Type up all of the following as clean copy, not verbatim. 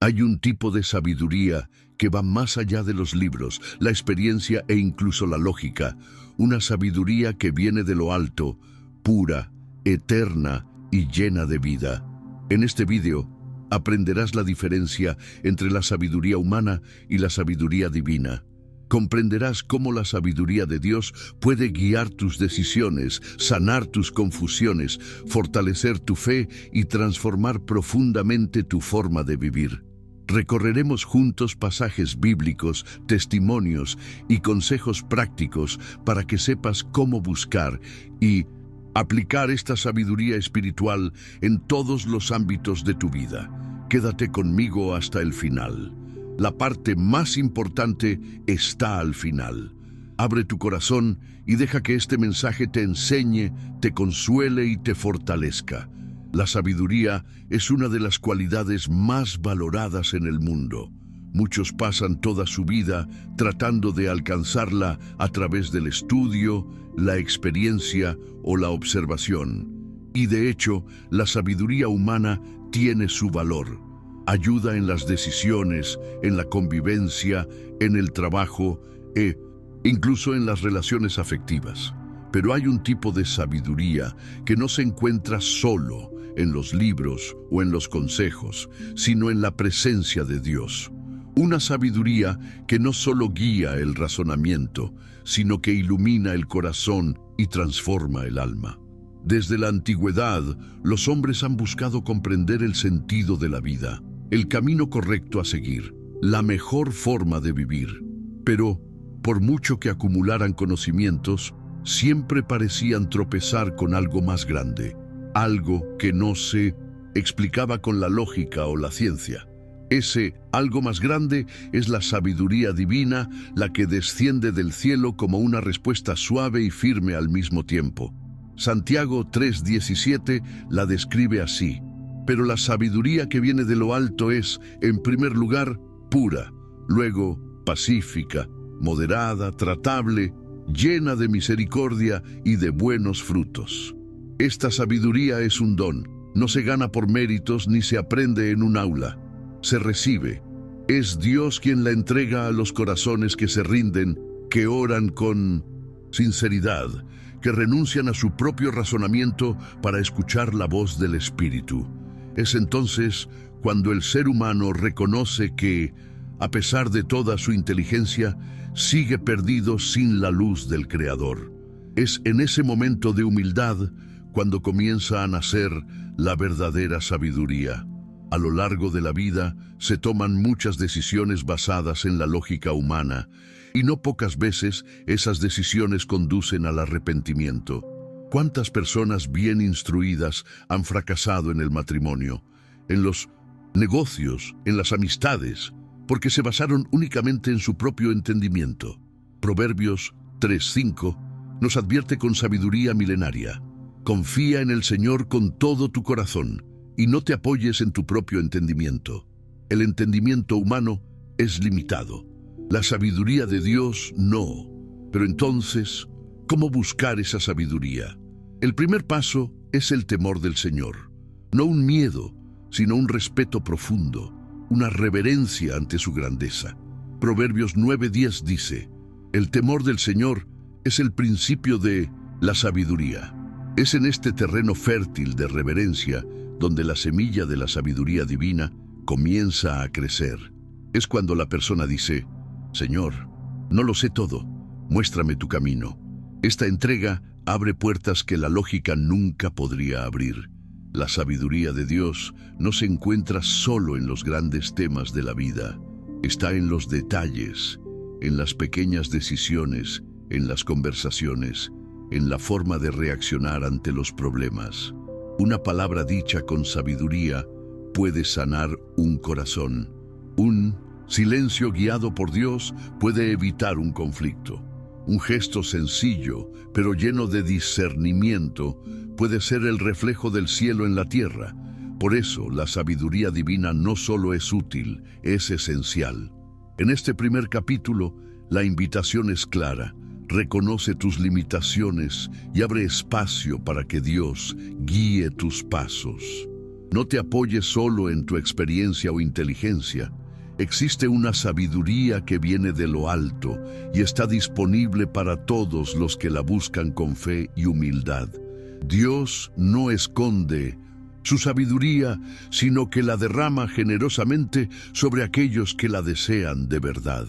Hay un tipo de sabiduría que va más allá de los libros, la experiencia e incluso la lógica. Una sabiduría que viene de lo alto, pura, eterna y llena de vida. En este video aprenderás la diferencia entre la sabiduría humana y la sabiduría divina. Comprenderás cómo la sabiduría de Dios puede guiar tus decisiones, sanar tus confusiones, fortalecer tu fe y transformar profundamente tu forma de vivir. Recorreremos juntos pasajes bíblicos, testimonios y consejos prácticos para que sepas cómo buscar y aplicar esta sabiduría espiritual en todos los ámbitos de tu vida. Quédate conmigo hasta el final. La parte más importante está al final. Abre tu corazón y deja que este mensaje te enseñe, te consuele y te fortalezca. La sabiduría es una de las cualidades más valoradas en el mundo. Muchos pasan toda su vida tratando de alcanzarla a través del estudio, la experiencia o la observación. Y de hecho, la sabiduría humana tiene su valor. Ayuda en las decisiones, en la convivencia, en el trabajo e incluso en las relaciones afectivas. Pero hay un tipo de sabiduría que no se encuentra solo en los libros o en los consejos, sino en la presencia de Dios. Una sabiduría que no solo guía el razonamiento, sino que ilumina el corazón y transforma el alma. Desde la antigüedad, los hombres han buscado comprender el sentido de la vida, el camino correcto a seguir, la mejor forma de vivir. Pero, por mucho que acumularan conocimientos, siempre parecían tropezar con algo más grande, algo que no se explicaba con la lógica o la ciencia. Ese algo más grande es la sabiduría divina, la que desciende del cielo como una respuesta suave y firme al mismo tiempo. Santiago 3:17 la describe así: pero la sabiduría que viene de lo alto es, en primer lugar, pura, luego pacífica, moderada, tratable, llena de misericordia y de buenos frutos. Esta sabiduría es un don, no se gana por méritos ni se aprende en un aula. Se recibe. Es Dios quien la entrega a los corazones que se rinden, que oran con sinceridad, que renuncian a su propio razonamiento para escuchar la voz del Espíritu. Es entonces cuando el ser humano reconoce que, a pesar de toda su inteligencia, sigue perdido sin la luz del Creador. Es en ese momento de humildad cuando comienza a nacer la verdadera sabiduría. A lo largo de la vida se toman muchas decisiones basadas en la lógica humana, y no pocas veces esas decisiones conducen al arrepentimiento. ¿Cuántas personas bien instruidas han fracasado en el matrimonio, en los negocios, en las amistades, porque se basaron únicamente en su propio entendimiento? Proverbios 3:5 nos advierte con sabiduría milenaria: confía en el Señor con todo tu corazón y no te apoyes en tu propio entendimiento. El entendimiento humano es limitado, la sabiduría de Dios no. Pero entonces, ¿cómo buscar esa sabiduría? El primer paso es el temor del Señor. No un miedo, sino un respeto profundo, una reverencia ante su grandeza. Proverbios 9:10 dice: el temor del Señor es el principio de la sabiduría. Es en este terreno fértil de reverencia donde la semilla de la sabiduría divina comienza a crecer. Es cuando la persona dice: Señor, no lo sé todo, muéstrame tu camino. Esta entrega abre puertas que la lógica nunca podría abrir. La sabiduría de Dios no se encuentra solo en los grandes temas de la vida. Está en los detalles, en las pequeñas decisiones, en las conversaciones, en la forma de reaccionar ante los problemas. Una palabra dicha con sabiduría puede sanar un corazón. Un silencio guiado por Dios puede evitar un conflicto. Un gesto sencillo, pero lleno de discernimiento, puede ser el reflejo del cielo en la tierra. Por eso, la sabiduría divina no solo es útil, es esencial. En este primer capítulo, la invitación es clara. Reconoce tus limitaciones y abre espacio para que Dios guíe tus pasos. No te apoyes solo en tu experiencia o inteligencia. Existe una sabiduría que viene de lo alto y está disponible para todos los que la buscan con fe y humildad. Dios no esconde su sabiduría, sino que la derrama generosamente sobre aquellos que la desean de verdad.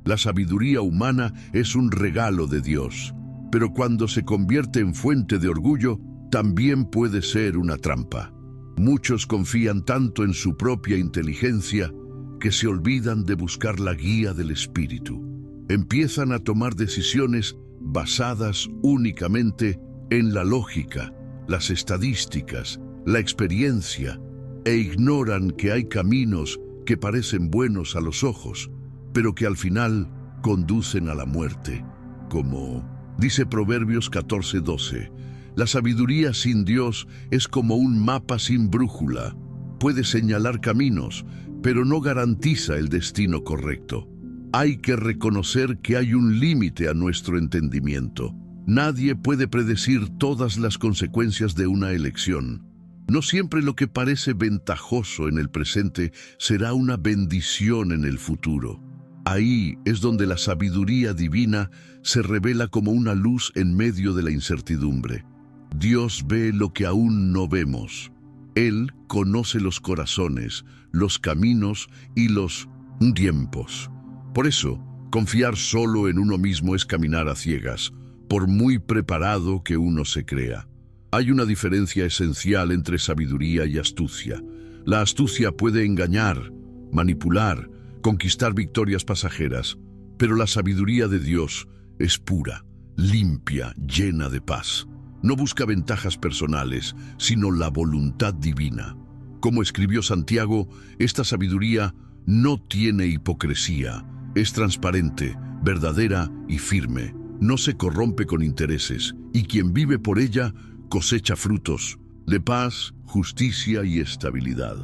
La sabiduría humana es un regalo de Dios, pero cuando se convierte en fuente de orgullo, también puede ser una trampa. Muchos confían tanto en su propia inteligencia que se olvidan de buscar la guía del Espíritu. Empiezan a tomar decisiones basadas únicamente en la lógica, las estadísticas, la experiencia, e ignoran que hay caminos que parecen buenos a los ojos, pero que al final conducen a la muerte. Como dice Proverbios 14:12, la sabiduría sin Dios es como un mapa sin brújula. Puede señalar caminos, pero no garantiza el destino correcto. Hay que reconocer que hay un límite a nuestro entendimiento. Nadie puede predecir todas las consecuencias de una elección. No siempre lo que parece ventajoso en el presente será una bendición en el futuro. Ahí es donde la sabiduría divina se revela como una luz en medio de la incertidumbre. Dios ve lo que aún no vemos. Él conoce los corazones, los caminos y los tiempos. Por eso, confiar solo en uno mismo es caminar a ciegas, por muy preparado que uno se crea. Hay una diferencia esencial entre sabiduría y astucia. La astucia puede engañar, manipular, conquistar victorias pasajeras, pero la sabiduría de Dios es pura, limpia, llena de paz. No busca ventajas personales, sino la voluntad divina. Como escribió Santiago, esta sabiduría no tiene hipocresía, es transparente, verdadera y firme. No se corrompe con intereses, y quien vive por ella cosecha frutos de paz, justicia y estabilidad.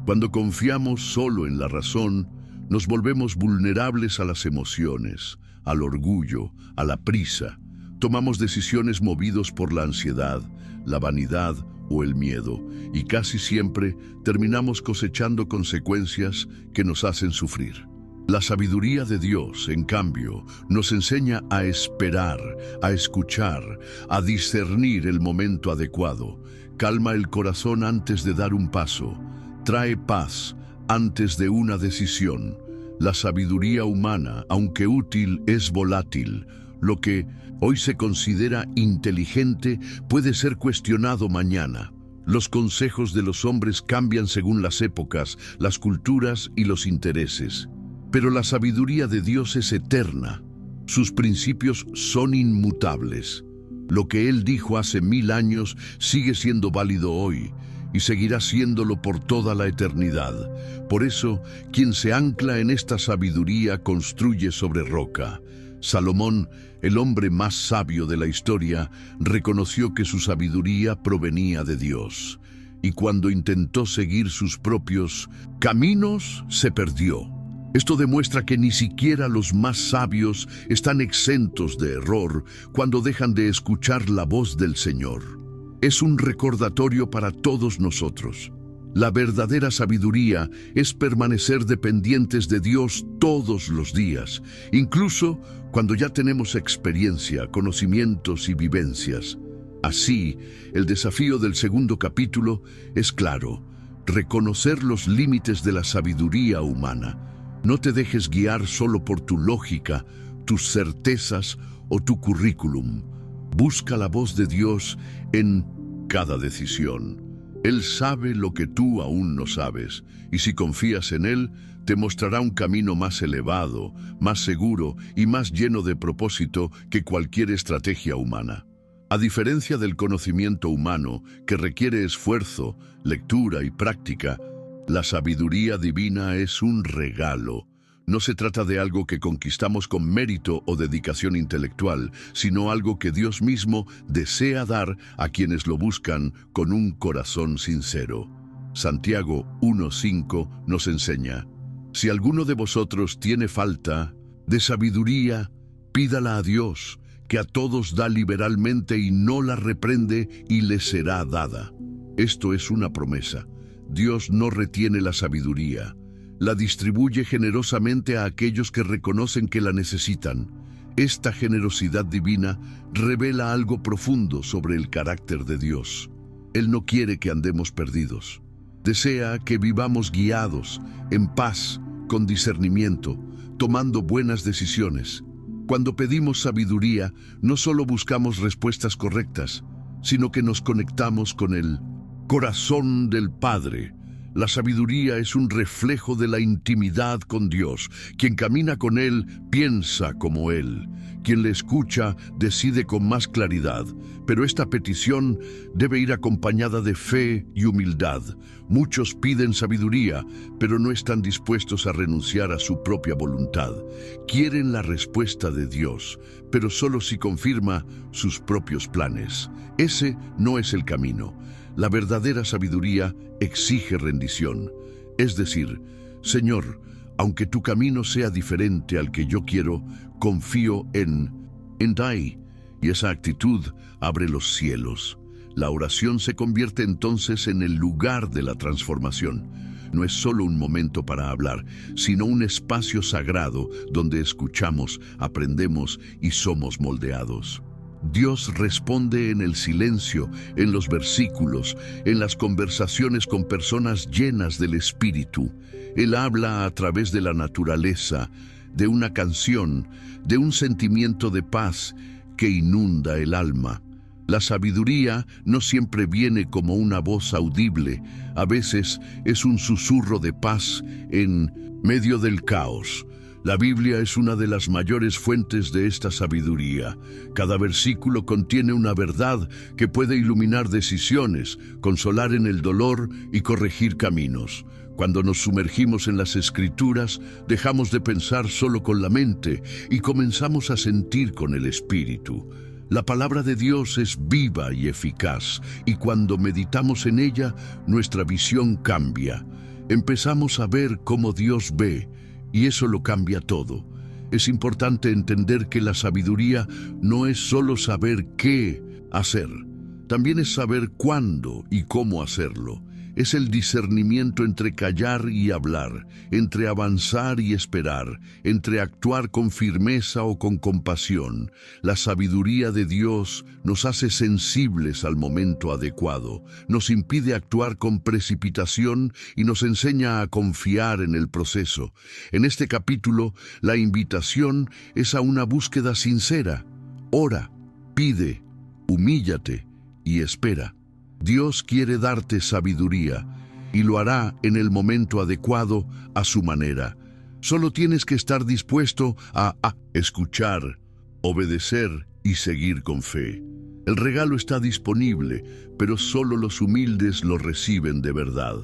Cuando confiamos solo en la razón, nos volvemos vulnerables a las emociones, al orgullo, a la prisa. Tomamos decisiones movidos por la ansiedad, la vanidad o el miedo, y casi siempre terminamos cosechando consecuencias que nos hacen sufrir. La sabiduría de Dios, en cambio, nos enseña a esperar, a escuchar, a discernir el momento adecuado. Calma el corazón antes de dar un paso. Trae paz antes de una decisión. La sabiduría humana, aunque útil, es volátil. Lo que hoy se considera inteligente puede ser cuestionado mañana. Los consejos de los hombres cambian según las épocas, las culturas y los intereses. Pero la sabiduría de Dios es eterna. Sus principios son inmutables. Lo que Él dijo hace 1000 años sigue siendo válido hoy y seguirá siéndolo por toda la eternidad. Por eso, quien se ancla en esta sabiduría construye sobre roca. Salomón, el hombre más sabio de la historia, reconoció que su sabiduría provenía de Dios. Y cuando intentó seguir sus propios caminos, se perdió. Esto demuestra que ni siquiera los más sabios están exentos de error cuando dejan de escuchar la voz del Señor. Es un recordatorio para todos nosotros. La verdadera sabiduría es permanecer dependientes de Dios todos los días, incluso cuando ya tenemos experiencia, conocimientos y vivencias. Así, el desafío del segundo capítulo es claro: reconocer los límites de la sabiduría humana. No te dejes guiar solo por tu lógica, tus certezas o tu currículum. Busca la voz de Dios en cada decisión. Él sabe lo que tú aún no sabes, y si confías en Él, te mostrará un camino más elevado, más seguro y más lleno de propósito que cualquier estrategia humana. A diferencia del conocimiento humano, que requiere esfuerzo, lectura y práctica, la sabiduría divina es un regalo. No se trata de algo que conquistamos con mérito o dedicación intelectual, sino algo que Dios mismo desea dar a quienes lo buscan con un corazón sincero. Santiago 1:5 nos enseña: si alguno de vosotros tiene falta de sabiduría, pídala a Dios, que a todos da liberalmente y no la reprende, y le será dada. Esto es una promesa. Dios no retiene la sabiduría. La distribuye generosamente a aquellos que reconocen que la necesitan. Esta generosidad divina revela algo profundo sobre el carácter de Dios. Él no quiere que andemos perdidos. Desea que vivamos guiados, en paz, con discernimiento, tomando buenas decisiones. Cuando pedimos sabiduría, no solo buscamos respuestas correctas, sino que nos conectamos con el corazón del Padre. La sabiduría es un reflejo de la intimidad con Dios. Quien camina con Él piensa como Él. Quien le escucha decide con más claridad. Pero esta petición debe ir acompañada de fe y humildad. Muchos piden sabiduría, pero no están dispuestos a renunciar a su propia voluntad. Quieren la respuesta de Dios, pero solo si confirma sus propios planes. Ese no es el camino. La verdadera sabiduría exige rendición. Es decir, Señor, aunque tu camino sea diferente al que yo quiero, confío en ti. Y esa actitud abre los cielos. La oración se convierte entonces en el lugar de la transformación. No es solo un momento para hablar, sino un espacio sagrado donde escuchamos, aprendemos y somos moldeados. Dios responde en el silencio, en los versículos, en las conversaciones con personas llenas del Espíritu. Él habla a través de la naturaleza, de una canción, de un sentimiento de paz que inunda el alma. La sabiduría no siempre viene como una voz audible, a veces es un susurro de paz en medio del caos. La Biblia es una de las mayores fuentes de esta sabiduría. Cada versículo contiene una verdad que puede iluminar decisiones, consolar en el dolor y corregir caminos. Cuando nos sumergimos en las Escrituras, dejamos de pensar solo con la mente y comenzamos a sentir con el Espíritu. La palabra de Dios es viva y eficaz, y cuando meditamos en ella, nuestra visión cambia. Empezamos a ver cómo Dios ve, y eso lo cambia todo. Es importante entender que la sabiduría no es solo saber qué hacer, también es saber cuándo y cómo hacerlo. Es el discernimiento entre callar y hablar, entre avanzar y esperar, entre actuar con firmeza o con compasión. La sabiduría de Dios nos hace sensibles al momento adecuado, nos impide actuar con precipitación y nos enseña a confiar en el proceso. En este capítulo, la invitación es a una búsqueda sincera. Ora, pide, humíllate y espera. Dios quiere darte sabiduría y lo hará en el momento adecuado a su manera. Solo tienes que estar dispuesto a escuchar, obedecer y seguir con fe. El regalo está disponible, pero solo los humildes lo reciben de verdad.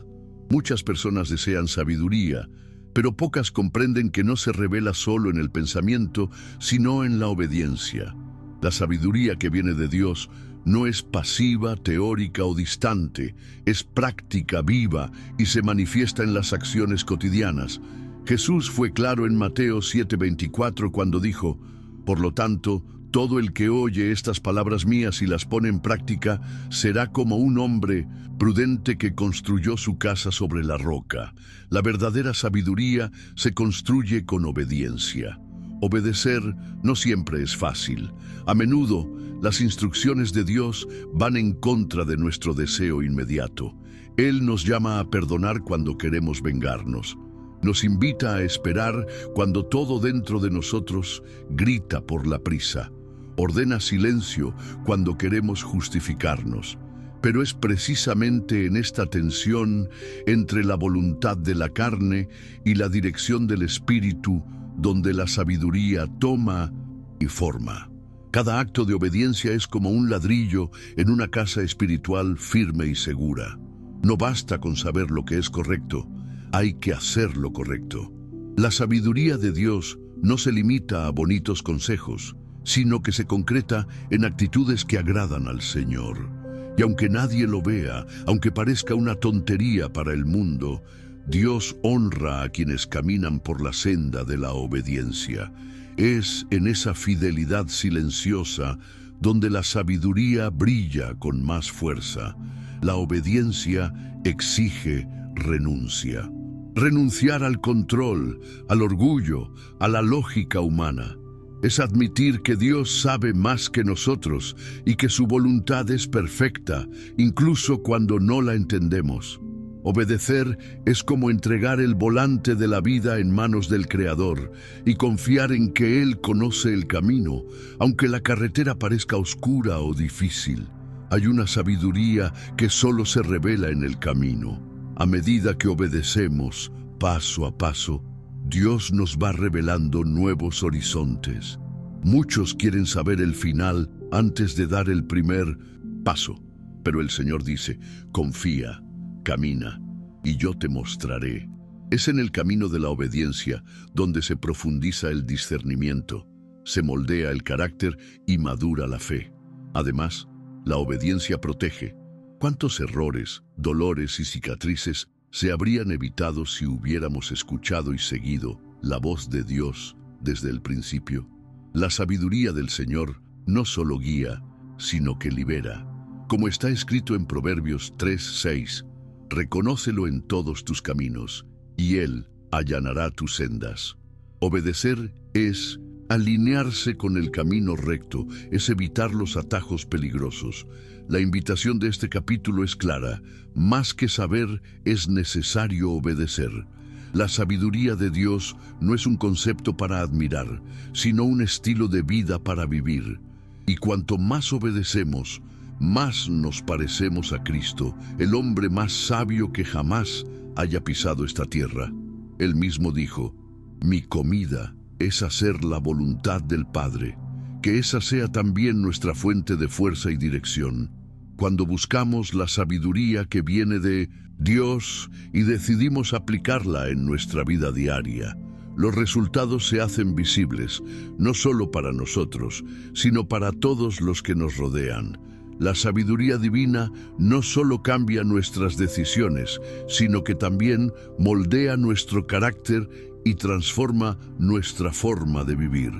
Muchas personas desean sabiduría, pero pocas comprenden que no se revela solo en el pensamiento, sino en la obediencia. La sabiduría que viene de Dios no es pasiva, teórica o distante, es práctica, viva y se manifiesta en las acciones cotidianas. Jesús fue claro en Mateo 7:24 cuando dijo: «Por lo tanto, todo el que oye estas palabras mías y las pone en práctica será como un hombre prudente que construyó su casa sobre la roca». La verdadera sabiduría se construye con obediencia. Obedecer no siempre es fácil. A menudo, las instrucciones de Dios van en contra de nuestro deseo inmediato. Él nos llama a perdonar cuando queremos vengarnos. Nos invita a esperar cuando todo dentro de nosotros grita por la prisa. Ordena silencio cuando queremos justificarnos. Pero es precisamente en esta tensión entre la voluntad de la carne y la dirección del Espíritu donde la sabiduría toma y forma. Cada acto de obediencia es como un ladrillo en una casa espiritual firme y segura. No basta con saber lo que es correcto, hay que hacer lo correcto. La sabiduría de Dios no se limita a bonitos consejos, sino que se concreta en actitudes que agradan al Señor. Y aunque nadie lo vea, aunque parezca una tontería para el mundo, Dios honra a quienes caminan por la senda de la obediencia. Es en esa fidelidad silenciosa donde la sabiduría brilla con más fuerza. La obediencia exige renuncia. Renunciar al control, al orgullo, a la lógica humana. Es admitir que Dios sabe más que nosotros y que su voluntad es perfecta, incluso cuando no la entendemos. Obedecer es como entregar el volante de la vida en manos del Creador y confiar en que Él conoce el camino, aunque la carretera parezca oscura o difícil. Hay una sabiduría que solo se revela en el camino. A medida que obedecemos, paso a paso, Dios nos va revelando nuevos horizontes. Muchos quieren saber el final antes de dar el primer paso, pero el Señor dice, confía. Camina, y yo te mostraré. Es en el camino de la obediencia donde se profundiza el discernimiento, se moldea el carácter y madura la fe. Además, la obediencia protege. ¿Cuántos errores, dolores y cicatrices se habrían evitado si hubiéramos escuchado y seguido la voz de Dios desde el principio? La sabiduría del Señor no solo guía, sino que libera. Como está escrito en Proverbios 3:6, reconócelo en todos tus caminos, y Él allanará tus sendas. Obedecer es alinearse con el camino recto, es evitar los atajos peligrosos. La invitación de este capítulo es clara. Más que saber, es necesario obedecer. La sabiduría de Dios no es un concepto para admirar, sino un estilo de vida para vivir. Y cuanto más obedecemos, más nos parecemos a Cristo, el hombre más sabio que jamás haya pisado esta tierra. Él mismo dijo, mi comida es hacer la voluntad del Padre, que esa sea también nuestra fuente de fuerza y dirección. Cuando buscamos la sabiduría que viene de Dios y decidimos aplicarla en nuestra vida diaria, los resultados se hacen visibles, no solo para nosotros, sino para todos los que nos rodean. La sabiduría divina no solo cambia nuestras decisiones, sino que también moldea nuestro carácter y transforma nuestra forma de vivir.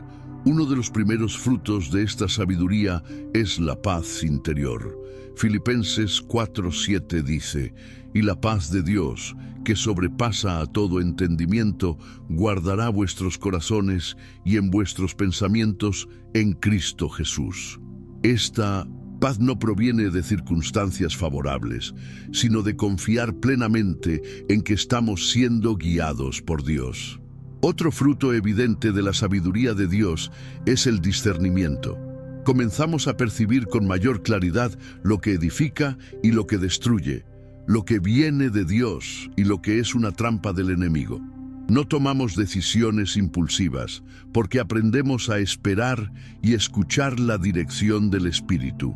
Uno de los primeros frutos de esta sabiduría es la paz interior. Filipenses 4:7 dice, y la paz de Dios, que sobrepasa a todo entendimiento, guardará vuestros corazones y en vuestros pensamientos en Cristo Jesús. Esta paz no proviene de circunstancias favorables, sino de confiar plenamente en que estamos siendo guiados por Dios. Otro fruto evidente de la sabiduría de Dios es el discernimiento. Comenzamos a percibir con mayor claridad lo que edifica y lo que destruye, lo que viene de Dios y lo que es una trampa del enemigo. No tomamos decisiones impulsivas, porque aprendemos a esperar y escuchar la dirección del Espíritu.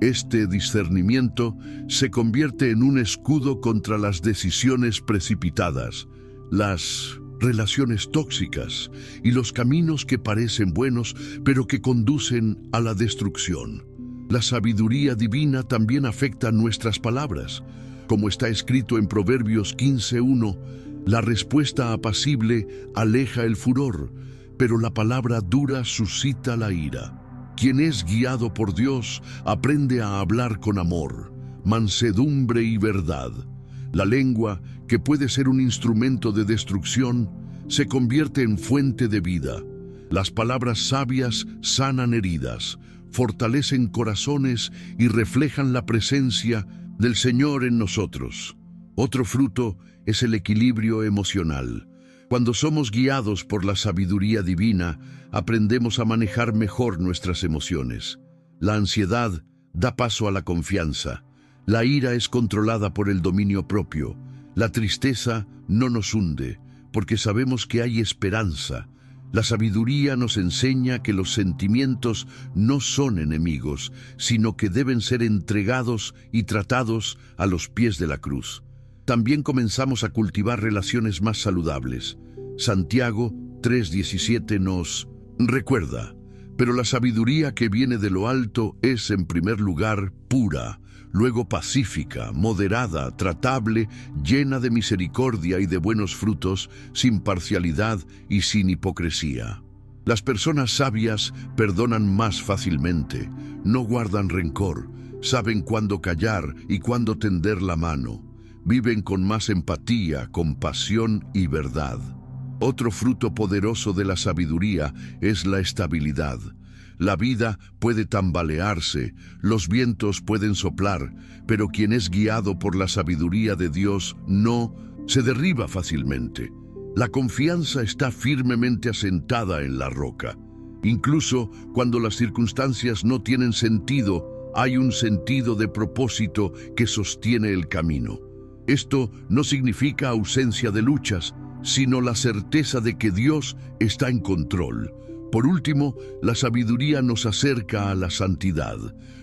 Este discernimiento se convierte en un escudo contra las decisiones precipitadas, las relaciones tóxicas y los caminos que parecen buenos, pero que conducen a la destrucción. La sabiduría divina también afecta nuestras palabras. Como está escrito en Proverbios 15:1, la respuesta apacible aleja el furor, pero la palabra dura suscita la ira. Quien es guiado por Dios aprende a hablar con amor, mansedumbre y verdad. La lengua, que puede ser un instrumento de destrucción, se convierte en fuente de vida. Las palabras sabias sanan heridas, fortalecen corazones y reflejan la presencia del Señor en nosotros. Otro fruto es el equilibrio emocional. Cuando somos guiados por la sabiduría divina, aprendemos a manejar mejor nuestras emociones. La ansiedad da paso a la confianza. La ira es controlada por el dominio propio. La tristeza no nos hunde, porque sabemos que hay esperanza. La sabiduría nos enseña que los sentimientos no son enemigos, sino que deben ser entregados y tratados a los pies de la cruz. También comenzamos a cultivar relaciones más saludables. Santiago 3:17 nos recuerda, pero la sabiduría que viene de lo alto es en primer lugar pura, luego pacífica, moderada, tratable, llena de misericordia y de buenos frutos, sin parcialidad y sin hipocresía. Las personas sabias perdonan más fácilmente, no guardan rencor, Saben cuándo callar y cuándo tender la mano. Viven con más empatía, compasión y verdad. Otro fruto poderoso de la sabiduría es la estabilidad. La vida puede tambalearse, los vientos pueden soplar, pero quien es guiado por la sabiduría de Dios no se derriba fácilmente. La confianza está firmemente asentada en la roca. Incluso cuando las circunstancias no tienen sentido, hay un sentido de propósito que sostiene el camino. Esto no significa ausencia de luchas, sino la certeza de que Dios está en control. Por último, la sabiduría nos acerca a la santidad,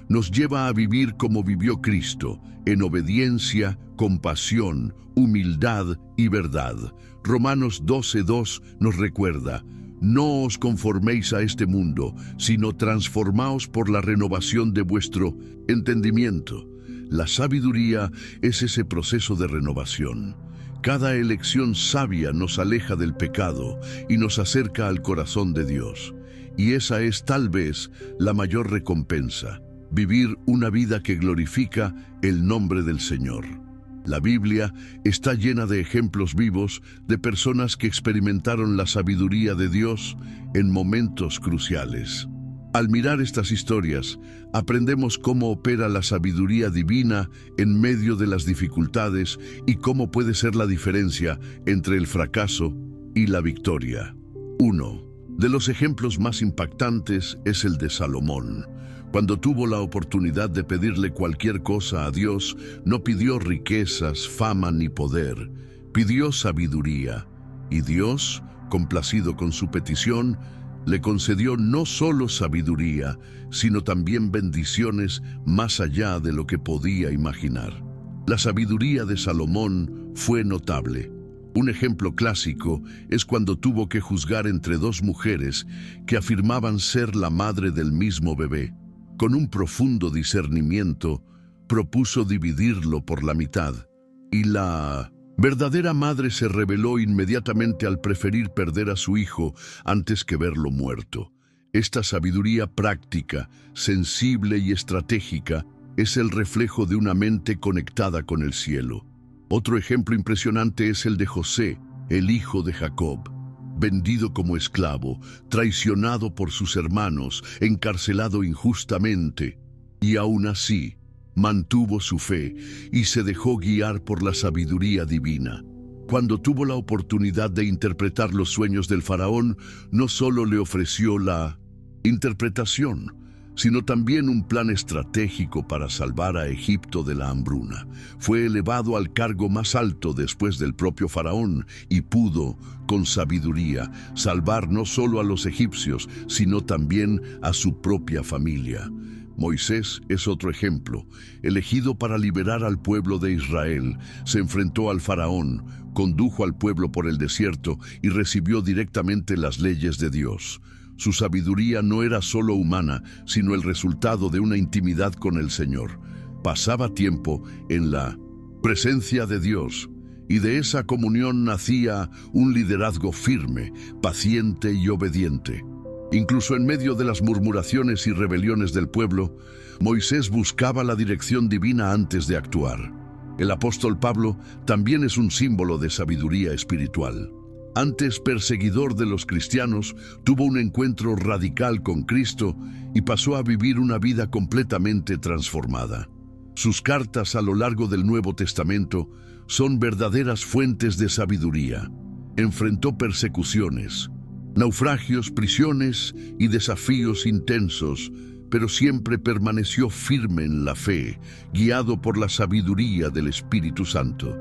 nos lleva a vivir como vivió Cristo, en obediencia, compasión, humildad y verdad. Romanos 12:2 nos recuerda: no os conforméis a este mundo, sino transformaos por la renovación de vuestro entendimiento. La sabiduría es ese proceso de renovación. Cada elección sabia nos aleja del pecado y nos acerca al corazón de Dios. Y esa es tal vez la mayor recompensa: vivir una vida que glorifica el nombre del Señor. La Biblia está llena de ejemplos vivos de personas que experimentaron la sabiduría de Dios en momentos cruciales. Al mirar estas historias, aprendemos cómo opera la sabiduría divina en medio de las dificultades y cómo puede ser la diferencia entre el fracaso y la victoria. Uno de los ejemplos más impactantes es el de Salomón. Cuando tuvo la oportunidad de pedirle cualquier cosa a Dios, no pidió riquezas, fama ni poder, pidió sabiduría. Y Dios, complacido con su petición, le concedió no solo sabiduría, sino también bendiciones más allá de lo que podía imaginar. La sabiduría de Salomón fue notable. Un ejemplo clásico es cuando tuvo que juzgar entre dos mujeres que afirmaban ser la madre del mismo bebé. Con un profundo discernimiento, propuso dividirlo por la mitad, y la verdadera madre se rebeló inmediatamente al preferir perder a su hijo antes que verlo muerto. Esta sabiduría práctica, sensible y estratégica es el reflejo de una mente conectada con el cielo. Otro ejemplo impresionante es el de José, el hijo de Jacob. Vendido como esclavo, traicionado por sus hermanos, encarcelado injustamente, y aún así mantuvo su fe y se dejó guiar por la sabiduría divina. Cuando tuvo la oportunidad de interpretar los sueños del faraón, no solo le ofreció la interpretación, sino también un plan estratégico para salvar a Egipto de la hambruna. Fue elevado al cargo más alto después del propio faraón y pudo, con sabiduría, salvar no solo a los egipcios, sino también a su propia familia. Moisés es otro ejemplo. Elegido para liberar al pueblo de Israel, se enfrentó al faraón, condujo al pueblo por el desierto y recibió directamente las leyes de Dios. Su sabiduría no era solo humana, sino el resultado de una intimidad con el Señor. Pasaba tiempo en la presencia de Dios, y de esa comunión nacía un liderazgo firme, paciente y obediente. Incluso en medio de las murmuraciones y rebeliones del pueblo, Moisés buscaba la dirección divina antes de actuar. El apóstol Pablo también es un símbolo de sabiduría espiritual. Antes perseguidor de los cristianos, tuvo un encuentro radical con Cristo y pasó a vivir una vida completamente transformada. Sus cartas a lo largo del Nuevo Testamento son verdaderas fuentes de sabiduría. Enfrentó persecuciones, naufragios, prisiones y desafíos intensos, pero siempre permaneció firme en la fe, guiado por la sabiduría del Espíritu Santo.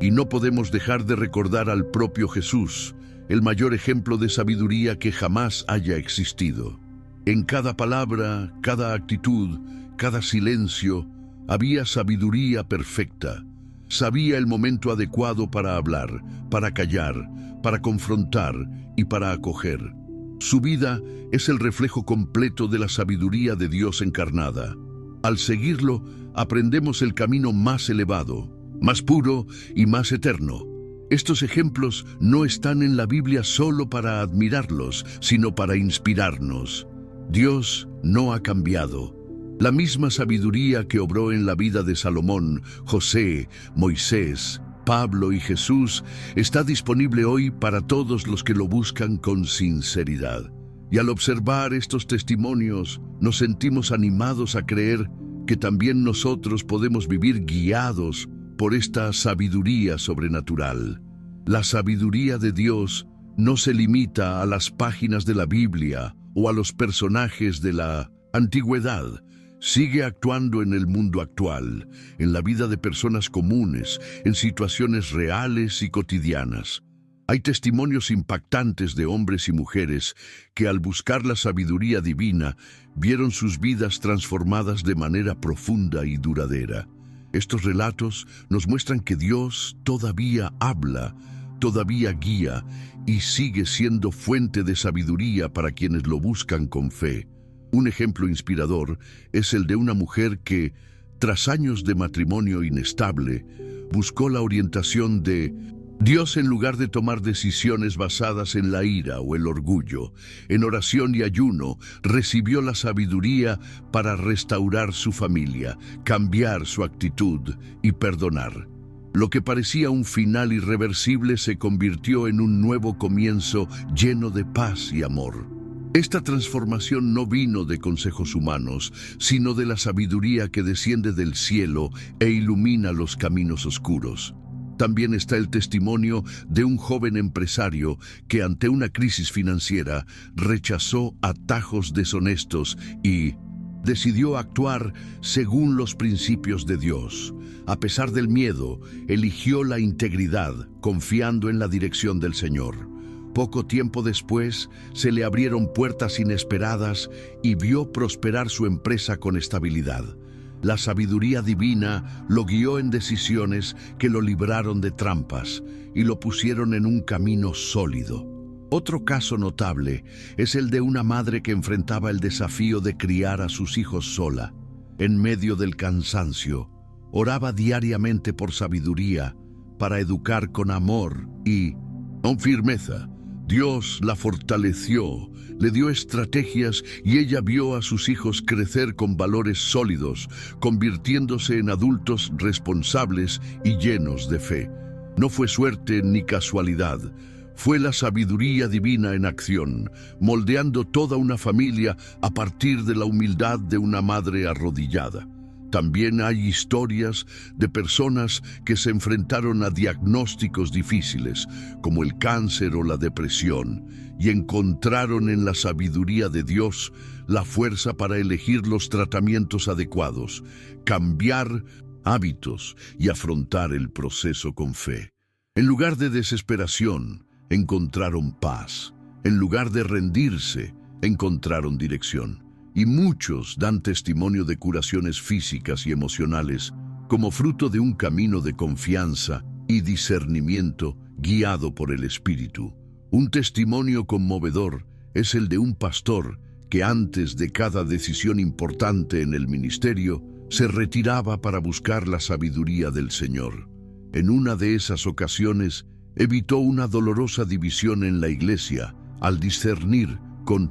Y no podemos dejar de recordar al propio Jesús, el mayor ejemplo de sabiduría que jamás haya existido. En cada palabra, cada actitud, cada silencio, había sabiduría perfecta. Sabía el momento adecuado para hablar, para callar, para confrontar y para acoger. Su vida es el reflejo completo de la sabiduría de Dios encarnada. Al seguirlo, aprendemos el camino más elevado, más puro y más eterno. Estos ejemplos no están en la Biblia solo para admirarlos, sino para inspirarnos. Dios no ha cambiado. La misma sabiduría que obró en la vida de Salomón, José, Moisés, Pablo y Jesús está disponible hoy para todos los que lo buscan con sinceridad. Y al observar estos testimonios, nos sentimos animados a creer que también nosotros podemos vivir guiados por esta sabiduría sobrenatural. La sabiduría de Dios no se limita a las páginas de la Biblia o a los personajes de la antigüedad. Sigue actuando en el mundo actual, en la vida de personas comunes, en situaciones reales y cotidianas. Hay testimonios impactantes de hombres y mujeres que al buscar la sabiduría divina vieron sus vidas transformadas de manera profunda y duradera. Estos relatos nos muestran que Dios todavía habla, todavía guía y sigue siendo fuente de sabiduría para quienes lo buscan con fe. Un ejemplo inspirador es el de una mujer que, tras años de matrimonio inestable, buscó la orientación de Dios en lugar de tomar decisiones basadas en la ira o el orgullo. En oración y ayuno recibió la sabiduría para restaurar su familia, cambiar su actitud y perdonar. Lo que parecía un final irreversible se convirtió en un nuevo comienzo lleno de paz y amor. Esta transformación no vino de consejos humanos, sino de la sabiduría que desciende del cielo e ilumina los caminos oscuros. También está el testimonio de un joven empresario que ante una crisis financiera rechazó atajos deshonestos y decidió actuar según los principios de Dios. A pesar del miedo, eligió la integridad, confiando en la dirección del Señor. Poco tiempo después, se le abrieron puertas inesperadas y vio prosperar su empresa con estabilidad. La sabiduría divina lo guió en decisiones que lo libraron de trampas y lo pusieron en un camino sólido. Otro caso notable es el de una madre que enfrentaba el desafío de criar a sus hijos sola. En medio del cansancio, oraba diariamente por sabiduría para educar con amor y con firmeza. Dios la fortaleció, le dio estrategias y ella vio a sus hijos crecer con valores sólidos, convirtiéndose en adultos responsables y llenos de fe. No fue suerte ni casualidad, fue la sabiduría divina en acción, moldeando toda una familia a partir de la humildad de una madre arrodillada. También hay historias de personas que se enfrentaron a diagnósticos difíciles, como el cáncer o la depresión, y encontraron en la sabiduría de Dios la fuerza para elegir los tratamientos adecuados, cambiar hábitos y afrontar el proceso con fe. En lugar de desesperación, encontraron paz. En lugar de rendirse, encontraron dirección. Y muchos dan testimonio de curaciones físicas y emocionales como fruto de un camino de confianza y discernimiento guiado por el Espíritu. Un testimonio conmovedor es el de un pastor que antes de cada decisión importante en el ministerio se retiraba para buscar la sabiduría del Señor. En una de esas ocasiones evitó una dolorosa división en la iglesia al discernir con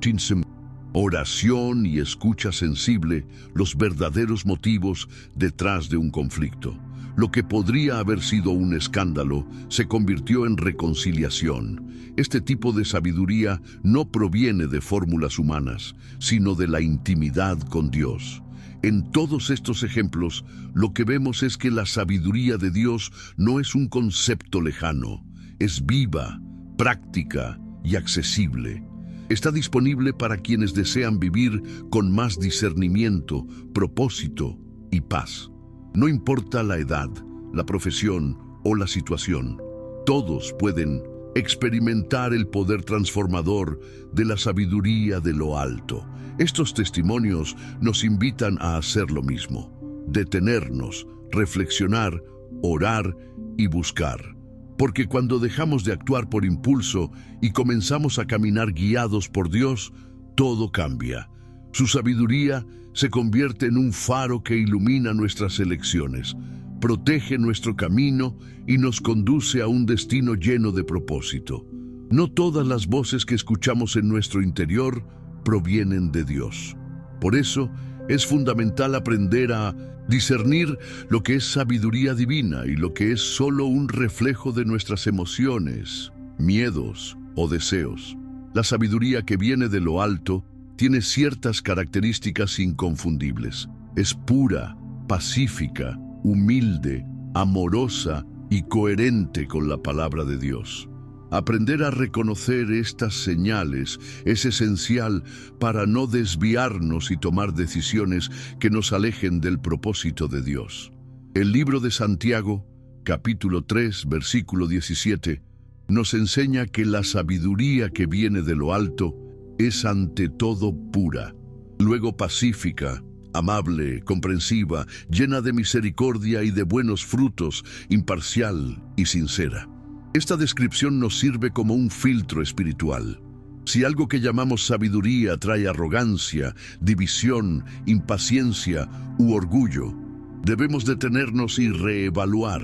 oración y escucha sensible los verdaderos motivos detrás de un conflicto. Lo que podría haber sido un escándalo se convirtió en reconciliación. Este tipo de sabiduría no proviene de fórmulas humanas, sino de la intimidad con Dios. En todos estos ejemplos, lo que vemos es que la sabiduría de Dios no es un concepto lejano, es viva, práctica y accesible. Está disponible para quienes desean vivir con más discernimiento, propósito y paz. No importa la edad, la profesión o la situación, todos pueden experimentar el poder transformador de la sabiduría de lo alto. Estos testimonios nos invitan a hacer lo mismo, detenernos, reflexionar, orar y buscar. Porque cuando dejamos de actuar por impulso y comenzamos a caminar guiados por Dios, todo cambia. Su sabiduría se convierte en un faro que ilumina nuestras elecciones, protege nuestro camino y nos conduce a un destino lleno de propósito. No todas las voces que escuchamos en nuestro interior provienen de Dios. Por eso, Es fundamental aprender a discernir lo que es sabiduría divina y lo que es solo un reflejo de nuestras emociones, miedos o deseos. La sabiduría que viene de lo alto tiene ciertas características inconfundibles. Es pura, pacífica, humilde, amorosa y coherente con la palabra de Dios. Aprender a reconocer estas señales es esencial para no desviarnos y tomar decisiones que nos alejen del propósito de Dios. El libro de Santiago, capítulo 3, versículo 17, nos enseña que la sabiduría que viene de lo alto es ante todo pura, luego pacífica, amable, comprensiva, llena de misericordia y de buenos frutos, imparcial y sincera. Esta descripción nos sirve como un filtro espiritual. Si algo que llamamos sabiduría trae arrogancia, división, impaciencia u orgullo, debemos detenernos y reevaluar,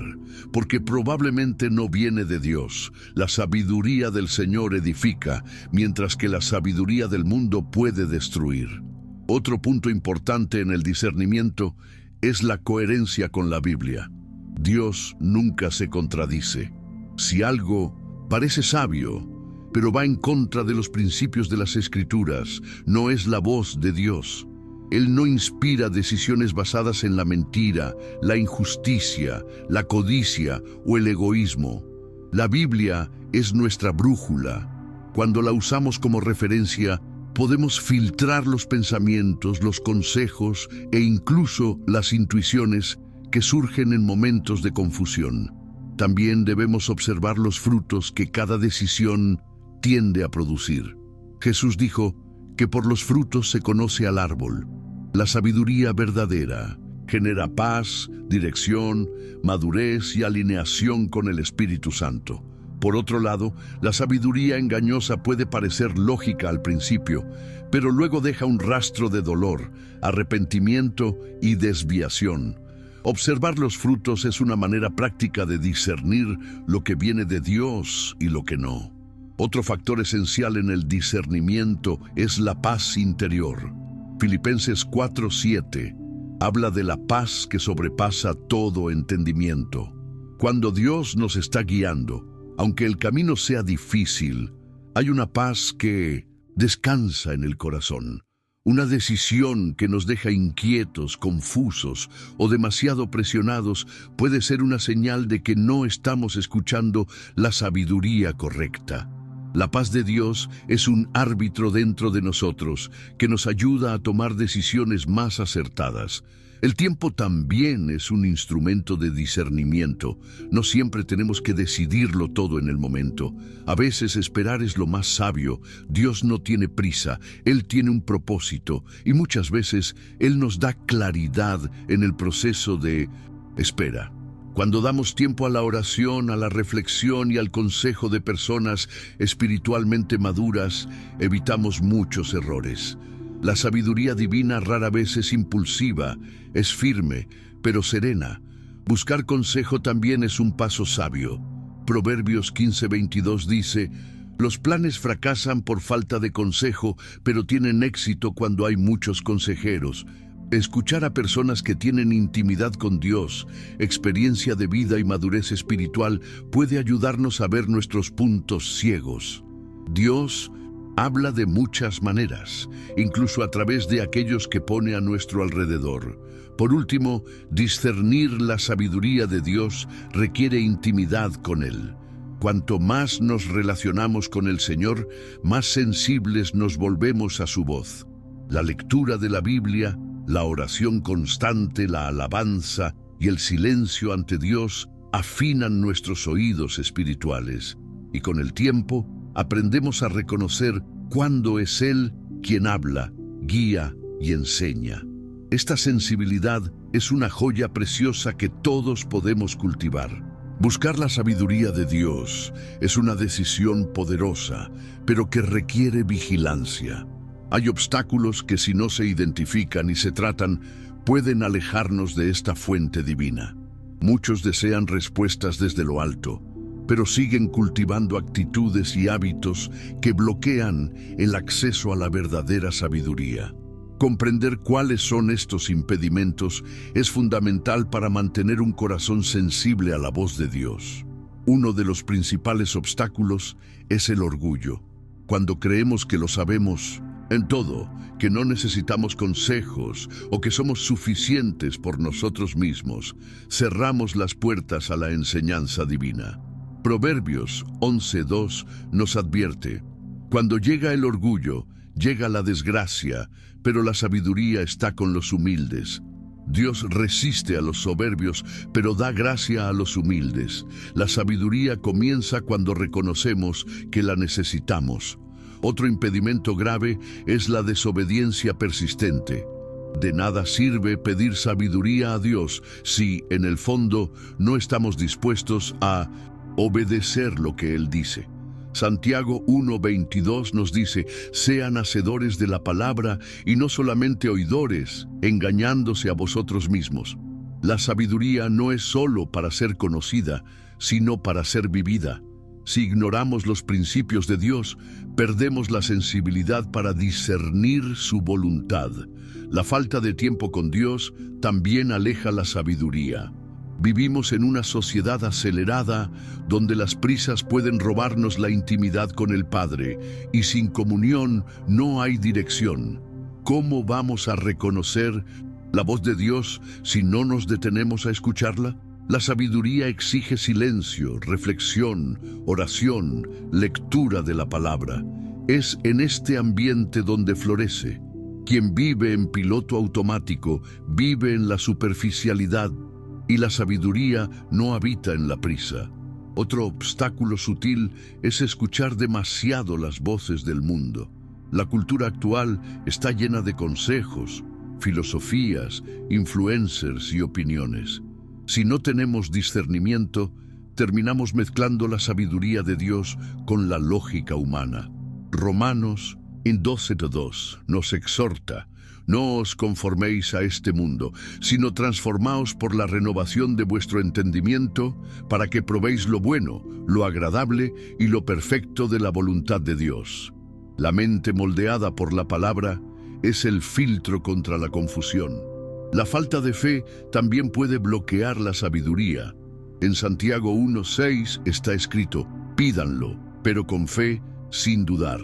porque probablemente no viene de Dios. La sabiduría del Señor edifica, mientras que la sabiduría del mundo puede destruir. Otro punto importante en el discernimiento es la coherencia con la Biblia. Dios nunca se contradice. Si algo parece sabio, pero va en contra de los principios de las Escrituras, no es la voz de Dios. Él no inspira decisiones basadas en la mentira, la injusticia, la codicia o el egoísmo. La Biblia es nuestra brújula. Cuando la usamos como referencia, podemos filtrar los pensamientos, los consejos e incluso las intuiciones que surgen en momentos de confusión. También debemos observar los frutos que cada decisión tiende a producir. Jesús dijo que por los frutos se conoce al árbol. La sabiduría verdadera genera paz, dirección, madurez y alineación con el Espíritu Santo. Por otro lado, la sabiduría engañosa puede parecer lógica al principio, pero luego deja un rastro de dolor, arrepentimiento y desviación. Observar los frutos es una manera práctica de discernir lo que viene de Dios y lo que no. Otro factor esencial en el discernimiento es la paz interior. Filipenses 4:7 habla de la paz que sobrepasa todo entendimiento. Cuando Dios nos está guiando, aunque el camino sea difícil, hay una paz que descansa en el corazón. Una decisión que nos deja inquietos, confusos o demasiado presionados puede ser una señal de que no estamos escuchando la sabiduría correcta. La paz de Dios es un árbitro dentro de nosotros que nos ayuda a tomar decisiones más acertadas. El tiempo también es un instrumento de discernimiento. No siempre tenemos que decidirlo todo en el momento. A veces esperar es lo más sabio. Dios no tiene prisa, Él tiene un propósito y muchas veces Él nos da claridad en el proceso de espera. Cuando damos tiempo a la oración, a la reflexión y al consejo de personas espiritualmente maduras, evitamos muchos errores. La sabiduría divina rara vez es impulsiva, es firme, pero serena. Buscar consejo también es un paso sabio. Proverbios 15:22 dice: los planes fracasan por falta de consejo, pero tienen éxito cuando hay muchos consejeros. Escuchar a personas que tienen intimidad con Dios, experiencia de vida y madurez espiritual puede ayudarnos a ver nuestros puntos ciegos. Dios habla de muchas maneras, incluso a través de aquellos que pone a nuestro alrededor. Por último, discernir la sabiduría de Dios requiere intimidad con Él. Cuanto más nos relacionamos con el Señor, más sensibles nos volvemos a su voz. La lectura de la Biblia, la oración constante, la alabanza y el silencio ante Dios afinan nuestros oídos espirituales. Y con el tiempo, aprendemos a reconocer cuándo es Él quien habla, guía y enseña. Esta sensibilidad es una joya preciosa que todos podemos cultivar. Buscar la sabiduría de Dios es una decisión poderosa, pero que requiere vigilancia. Hay obstáculos que, si no se identifican y se tratan, pueden alejarnos de esta fuente divina. Muchos desean respuestas desde lo alto, pero siguen cultivando actitudes y hábitos que bloquean el acceso a la verdadera sabiduría. Comprender cuáles son estos impedimentos es fundamental para mantener un corazón sensible a la voz de Dios. Uno de los principales obstáculos es el orgullo. Cuando creemos que lo sabemos en todo, que no necesitamos consejos o que somos suficientes por nosotros mismos, cerramos las puertas a la enseñanza divina. Proverbios 11:2 nos advierte: cuando llega el orgullo, llega la desgracia, pero la sabiduría está con los humildes. Dios resiste a los soberbios, pero da gracia a los humildes. La sabiduría comienza cuando reconocemos que la necesitamos. Otro impedimento grave es la desobediencia persistente. De nada sirve pedir sabiduría a Dios si, en el fondo, no estamos dispuestos a obedecer lo que Él dice. Santiago 1:22 nos dice: sean hacedores de la palabra y no solamente oidores, engañándose a vosotros mismos. La sabiduría no es solo para ser conocida, sino para ser vivida. Si ignoramos los principios de Dios, perdemos la sensibilidad para discernir su voluntad. La falta de tiempo con Dios también aleja la sabiduría. Vivimos en una sociedad acelerada donde las prisas pueden robarnos la intimidad con el Padre y sin comunión no hay dirección. ¿Cómo vamos a reconocer la voz de Dios si no nos detenemos a escucharla? La sabiduría exige silencio, reflexión, oración, lectura de la palabra. Es en este ambiente donde florece. Quien vive en piloto automático vive en la superficialidad, y la sabiduría no habita en la prisa. Otro obstáculo sutil es escuchar demasiado las voces del mundo. La cultura actual está llena de consejos, filosofías, influencers y opiniones. Si no tenemos discernimiento, terminamos mezclando la sabiduría de Dios con la lógica humana. Romanos 12:2 nos exhorta: no os conforméis a este mundo, sino transformaos por la renovación de vuestro entendimiento, para que probéis lo bueno, lo agradable y lo perfecto de la voluntad de Dios. La mente moldeada por la palabra es el filtro contra la confusión. La falta de fe también puede bloquear la sabiduría. En Santiago 1:6 está escrito: pídanlo, pero con fe, sin dudar.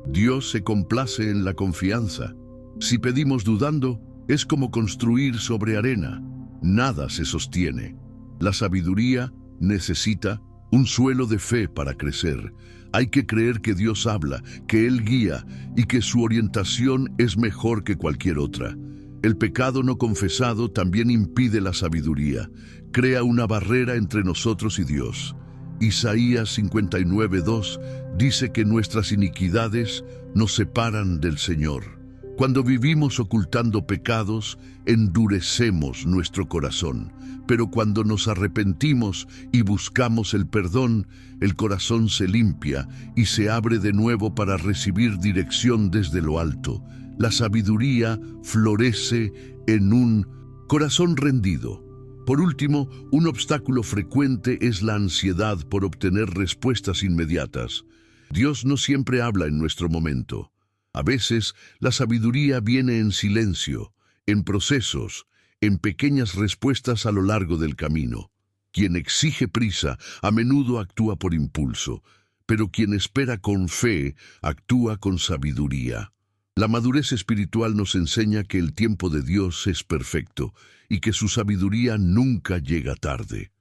Dios se complace en la confianza. Si pedimos dudando, es como construir sobre arena. Nada se sostiene. La sabiduría necesita un suelo de fe para crecer. Hay que creer que Dios habla, que Él guía y que su orientación es mejor que cualquier otra. El pecado no confesado también impide la sabiduría. Crea una barrera entre nosotros y Dios. Isaías 59:2 dice que nuestras iniquidades nos separan del Señor. Cuando vivimos ocultando pecados, endurecemos nuestro corazón. Pero cuando nos arrepentimos y buscamos el perdón, el corazón se limpia y se abre de nuevo para recibir dirección desde lo alto. La sabiduría florece en un corazón rendido. Por último, un obstáculo frecuente es la ansiedad por obtener respuestas inmediatas. Dios no siempre habla en nuestro momento. A veces, la sabiduría viene en silencio, en procesos, en pequeñas respuestas a lo largo del camino. Quien exige prisa a menudo actúa por impulso, pero quien espera con fe actúa con sabiduría. La madurez espiritual nos enseña que el tiempo de Dios es perfecto y que su sabiduría nunca llega tarde.